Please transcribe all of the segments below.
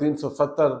370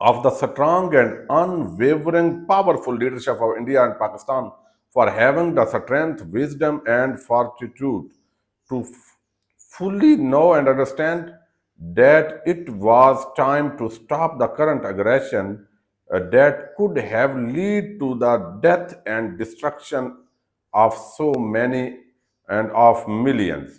of the strong and unwavering powerful leadership of India and Pakistan for having the strength, wisdom and fortitude to fully know and understand that it was time to stop the current aggression that could have lead to the death and destruction of so many and of millions।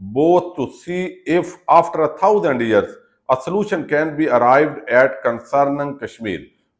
both to see if after 1,000 years a solution can be arrived at concerning Kashmir।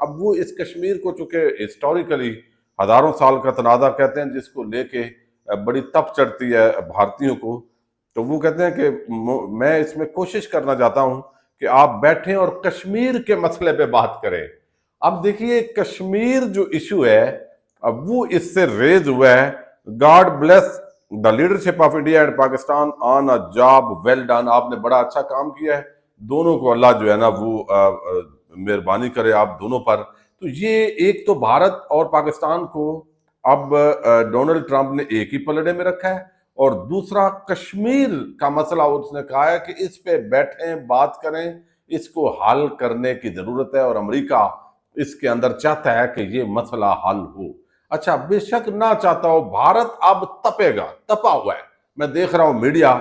اب وہ اس کشمیر کو چونکہ historically ہزاروں سال کا تنازع کہتے ہیں جس کو لے کے بڑی تپ چڑھتی ہے بھارتیوں کو، تو وہ کہتے ہیں کہ میں اس میں کوشش کرنا چاہتا ہوں کہ آپ بیٹھیں اور کشمیر کے مسئلے پہ بات کریں۔ اب دیکھیے کشمیر جو ایشو ہے اب وہ اس سے ریز ہوا ہے۔ God bless the leadership of India and Pakistan on a job well done, آپ نے بڑا اچھا کام کیا ہے، دونوں کو اللہ جو ہے نا وہ مہربانی کرے آپ دونوں پر۔ تو یہ ایک تو بھارت اور پاکستان کو اب ڈونلڈ ٹرمپ نے ایک ہی پلڑے میں رکھا ہے، اور دوسرا کشمیر کا مسئلہ اس نے کہا ہے کہ اس پہ بیٹھیں بات کریں، اس کو حل کرنے کی ضرورت ہے، اور امریکہ اس کے اندر چاہتا ہے کہ یہ مسئلہ حل ہو۔ اچھا بے شک نہ چاہتا ہو، بھارت اب تپے گا، تپا ہوا ہے۔ میں دیکھ رہا ہوں میڈیا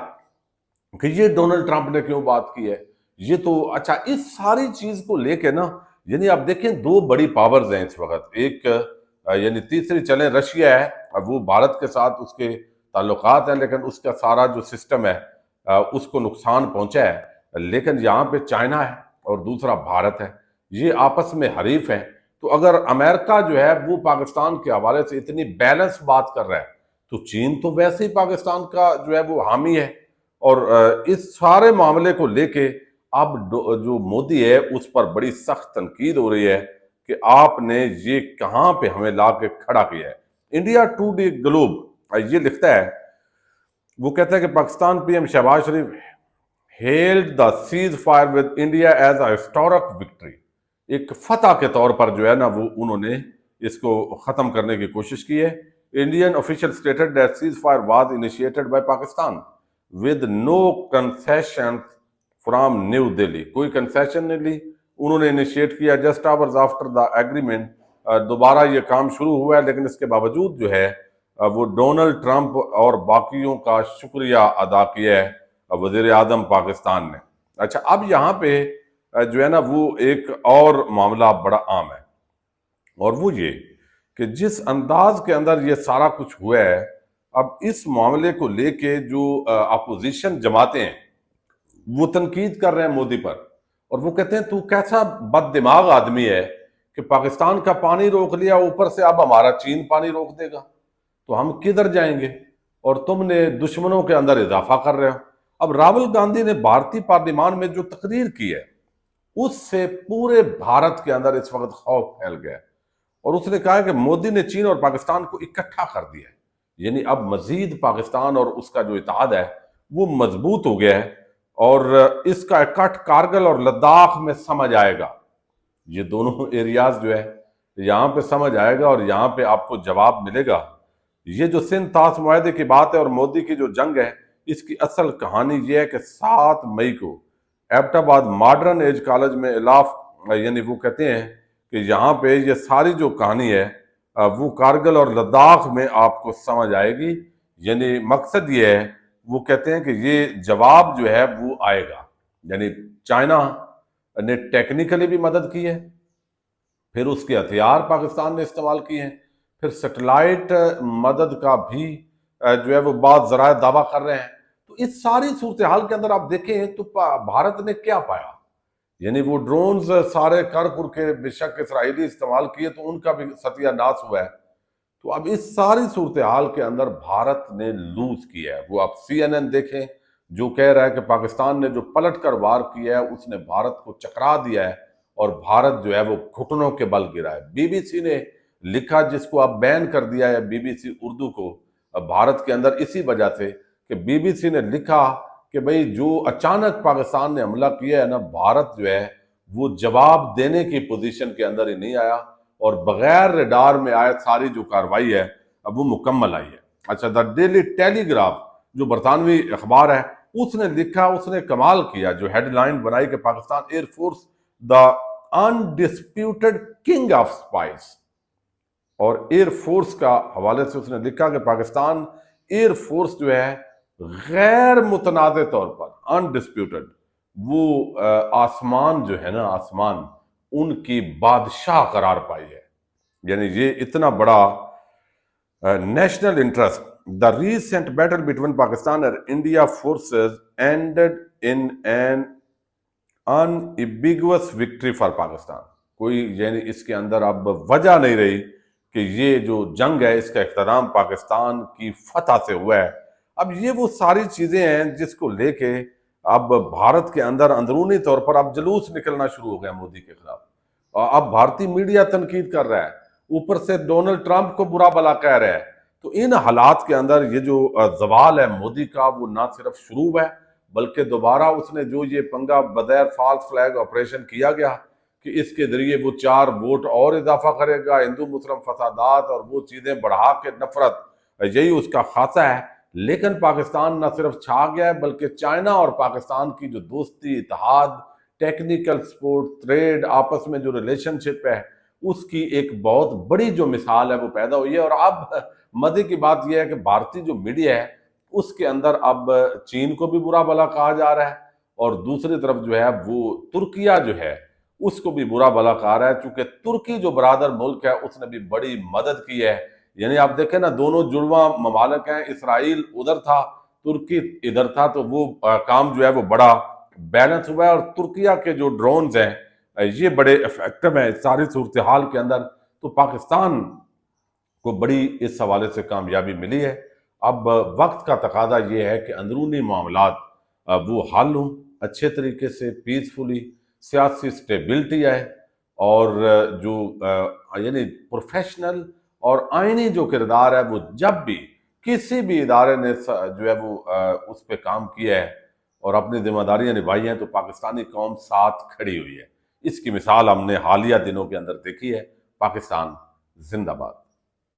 کہ یہ ڈونلڈ ٹرمپ نے کیوں بات کی ہے، یہ تو اچھا اس ساری چیز کو لے کے نا، یعنی آپ دیکھیں دو بڑی پاورز ہیں اس وقت، ایک یعنی تیسری چلیں رشیا ہے، اب وہ بھارت کے ساتھ اس کے تعلقات ہیں لیکن اس کا سارا جو سسٹم ہے اس کو نقصان پہنچا ہے، لیکن یہاں پہ چائنا ہے اور دوسرا بھارت ہے، یہ آپس میں حریف ہیں۔ تو اگر امریکہ جو ہے وہ پاکستان کے حوالے سے اتنی بیلنس بات کر رہا ہے تو چین تو ویسے ہی پاکستان کا جو ہے وہ حامی ہے، اور اس سارے معاملے کو لے کے اب جو مودی ہے اس پر بڑی سخت تنقید ہو رہی ہے کہ آپ نے یہ کہاں پہ ہمیں لا کے کھڑا کیا ہے۔ انڈیا ٹوڈے گلوب یہ لکھتا ہے، وہ کہتا ہے کہ Pakistan P M Shehbaz Sharif held the ceasefire with India as a historic victory, ایک فتح کے طور پر جو ہے نا وہ انہوں نے اس کو ختم کرنے کی کوشش کی ہے۔ Indian official stated that ceasefire was initiated by Pakistan with no concessions from New Delhi، کوئی کنسیشن نہیں لی، انہوں نے انیشیٹ کیا just hours after the agreement، دوبارہ یہ کام شروع ہوا ہے، لیکن اس کے باوجود جو ہے وہ ڈونلڈ ٹرمپ اور باقیوں کا شکریہ ادا کیا ہے وزیر اعظم پاکستان نے۔ اچھا اب یہاں پہ جو ہے نا وہ ایک اور معاملہ بڑا عام ہے، اور وہ یہ کہ جس انداز کے اندر یہ سارا کچھ ہوا ہے، اب اس معاملے کو لے کے جو اپوزیشن جماعتیں ہیں وہ تنقید کر رہے ہیں مودی پر، اور وہ کہتے ہیں تو کیسا بد دماغ آدمی ہے کہ پاکستان کا پانی روک لیا، اوپر سے اب ہمارا چین پانی روک دے گا تو ہم کدھر جائیں گے، اور تم نے دشمنوں کے اندر اضافہ کر رہے ہو۔ اب راہل گاندھی نے بھارتی پارلیمان میں جو تقریر کی ہے اس سے پورے بھارت کے اندر اس وقت خوف پھیل گیا ہے، اور اس نے کہا کہ مودی نے چین اور پاکستان کو اکٹھا کر دیا ہے، یعنی اب مزید پاکستان اور اس کا جو اتحاد ہے وہ مضبوط ہو گیا ہے، اور اس کا اکٹھ کارگل اور لداخ میں سمجھ آئے گا، یہ دونوں ایریاز جو ہے یہاں پہ سمجھ آئے گا اور یہاں پہ آپ کو جواب ملے گا۔ یہ جو سندھ طاس معاہدے کی بات ہے اور مودی کی جو جنگ ہے، اس کی اصل کہانی یہ ہے کہ 7 مئی کو ایبٹ آباد ماڈرن ایج کالج میں الاف، یعنی وہ کہتے ہیں کہ یہاں پہ یہ ساری جو کہانی ہے وہ کارگل اور لداخ میں آپ کو سمجھ آئے گی، یعنی مقصد یہ ہے، وہ کہتے ہیں کہ یہ جواب جو ہے وہ آئے گا، یعنی چائنا نے ٹیکنیکلی بھی مدد کی ہے، پھر اس کے ہتھیار پاکستان نے استعمال کیے ہیں، پھر سیٹلائٹ مدد کا بھی جو ہے وہ بعض ذرائع دعویٰ کر رہے ہیں۔ تو اس ساری صورتحال کے اندر آپ دیکھیں تو بھارت نے کیا پایا، یعنی وہ ڈرونز سارے کر کے بے شک اسرائیلی استعمال کیے تو ان کا بھی ستیہ ناش ہوا ہے۔ تو اب اس ساری صورتحال کے اندر بھارت نے لوز کیا ہے، وہ آپ CNN دیکھیں جو کہہ رہا ہے کہ پاکستان نے جو پلٹ کر وار کیا ہے اس نے بھارت کو چکرا دیا ہے، اور بھارت جو ہے وہ گھٹنوں کے بل گرا ہے۔ BBC نے لکھا، جس کو اب بین کر دیا ہے BBC اردو کو بھارت کے اندر، اسی وجہ سے کہ BBC نے لکھا کہ بھئی جو اچانک پاکستان نے حملہ کیا ہے نا، بھارت جو ہے وہ جواب دینے کی پوزیشن کے اندر ہی نہیں آیا، اور بغیر ریڈار میں آئے ساری جو کاروائی ہے اب وہ مکمل آئی ہے۔ اچھا دا ڈیلی ٹیلی گراف جو برطانوی اخبار ہے، اس نے لکھا، اس نے کمال کیا، جو ہیڈ لائن بنائی کہ Pakistan air force the undisputed king of skies, اور ایئر فورس کا حوالے سے اس نے لکھا کہ پاکستان ایئر فورس جو ہے غیر متنازع طور پر انڈسپیوٹڈ، وہ آسمان جو ہے نا، آسمان ان کی بادشاہ قرار پائی ہے، یعنی یہ اتنا بڑا national interest. The recent battle between Pakistan اور India forces ended in an unambiguous victory for Pakistan, کوئی یعنی اس کے اندر اب وجہ نہیں رہی کہ یہ جو جنگ ہے اس کا اختتام پاکستان کی فتح سے ہوا ہے۔ اب یہ وہ ساری چیزیں ہیں جس کو لے کے اب بھارت کے اندر اندرونی طور پر اب جلوس نکلنا شروع ہو گیا مودی کے خلاف، اور اب بھارتی میڈیا تنقید کر رہا ہے، اوپر سے ڈونلڈ ٹرمپ کو برا بلا کہہ رہا ہے۔ تو ان حالات کے اندر یہ جو زوال ہے مودی کا، وہ نہ صرف شروع ہے بلکہ دوبارہ اس نے جو یہ پنگا بغیر فالس فلیگ آپریشن کیا گیا کہ اس کے ذریعے وہ 4 ووٹ اور اضافہ کرے گا، ہندو مسلم فسادات اور وہ چیزیں بڑھا کے نفرت، یہی اس کا خاصہ ہے۔ لیکن پاکستان نہ صرف چھا گیا ہے بلکہ چائنا اور پاکستان کی جو دوستی، اتحاد، ٹیکنیکل سپورٹ، ٹریڈ، آپس میں جو ریلیشن شپ ہے، اس کی ایک بہت بڑی جو مثال ہے وہ پیدا ہوئی ہے۔ اور اب مزے کی بات یہ ہے کہ بھارتی جو میڈیا ہے اس کے اندر اب چین کو بھی برا بلا کہا جا رہا ہے، اور دوسری طرف جو ہے وہ ترکیہ جو ہے اس کو بھی برا بلا کہا رہا ہے، چونکہ ترکی جو برادر ملک ہے اس نے بھی بڑی مدد کی ہے۔ یعنی آپ دیکھیں نا، دونوں جڑواں ممالک ہیں، اسرائیل ادھر تھا، ترکی ادھر تھا، تو وہ کام جو ہے وہ بڑا بیلنس ہوا ہے۔ اور ترکیہ کے جو ڈرونز ہیں یہ بڑے افیکٹو ہیں اس ساری صورتحال کے اندر، تو پاکستان کو بڑی اس حوالے سے کامیابی ملی ہے۔ اب وقت کا تقاضا یہ ہے کہ اندرونی معاملات وہ حل ہوں اچھے طریقے سے، پیسفلی، سیاسی سٹیبلٹی آئے، اور جو یعنی پروفیشنل اور آئینی جو کردار ہے وہ جب بھی کسی بھی ادارے نے جو ہے وہ اس پہ کام کیا ہے اور اپنی ذمہ داریاں نبھائی ہیں تو پاکستانی قوم ساتھ کھڑی ہوئی ہے۔ اس کی مثال ہم نے حالیہ دنوں کے اندر دیکھی ہے۔ پاکستان زندہ باد۔